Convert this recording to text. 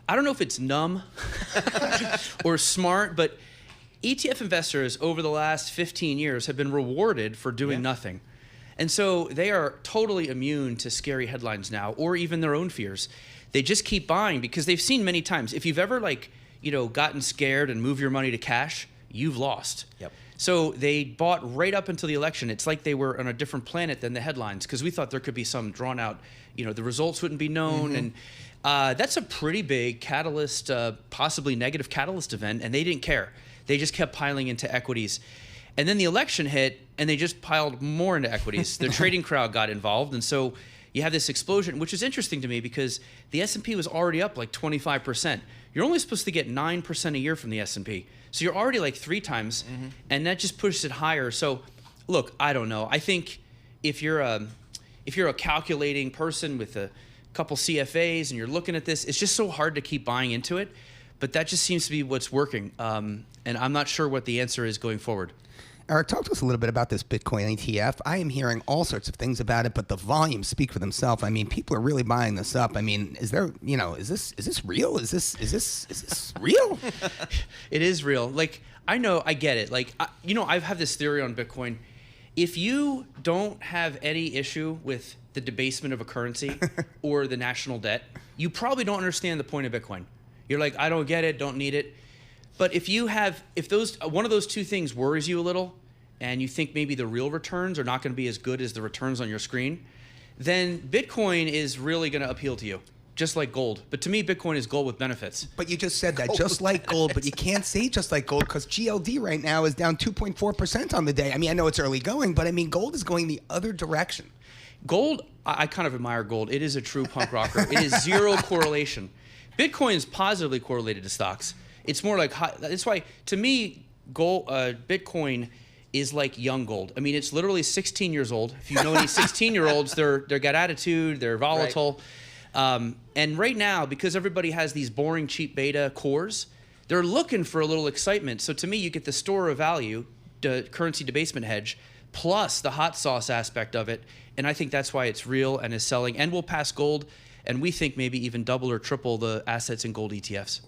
I don't know if it's numb or smart, but ETF investors over the last 15 years have been rewarded for doing nothing. And so they are totally immune to scary headlines now, or even their own fears. They just keep buying because they've seen many times. If you've ever gotten scared and moved your money to cash, you've lost. Yep. So they bought right up until the election. It's like they were on a different planet than the headlines, because we thought there could be some drawn out, the results wouldn't be known. And that's a pretty big catalyst, possibly negative catalyst event. And they didn't care. They just kept piling into equities. And then the election hit and they just piled more into equities. The trading crowd got involved. And so you have this explosion, which is interesting to me because the S&P was already up like 25%. You're only supposed to get 9% a year from the S&P. So you're already like 3 times, and that just pushes it higher. So look, I don't know. I think if you're a calculating person with a couple CFAs and you're looking at this, it's just so hard to keep buying into it. But that just seems to be what's working. And I'm not sure what the answer is going forward. Eric, talk to us a little bit about this Bitcoin ETF. I am hearing all sorts of things about it, but the volumes speak for themselves. I mean, people are really buying this up. I mean, is there, is this real? Is this real? It is real. Like, I know, I get it. Like, I have this theory on Bitcoin. If you don't have any issue with the debasement of a currency or the national debt, you probably don't understand the point of Bitcoin. You're like, I don't get it, don't need it. But if one of those two things worries you a little, and you think maybe the real returns are not going to be as good as the returns on your screen, then Bitcoin is really going to appeal to you, just like gold. But to me, Bitcoin is gold with benefits. But you just said that, just like gold, but you can't say just like gold because GLD right now is down 2.4% on the day. I mean, I know it's early going, but I mean, gold is going the other direction. Gold, I kind of admire gold. It is a true punk rocker. It is zero correlation. Bitcoin is positively correlated to stocks. It's more like that's why to me, Bitcoin is like young gold. I mean, it's literally 16 years old. If you know any 16-year-olds, they got attitude, they're volatile, and right now because everybody has these boring cheap beta cores, they're looking for a little excitement. So to me, you get the store of value, the currency debasement hedge, plus the hot sauce aspect of it, and I think that's why it's real and is selling and will pass gold, and we think maybe even double or triple the assets in gold ETFs.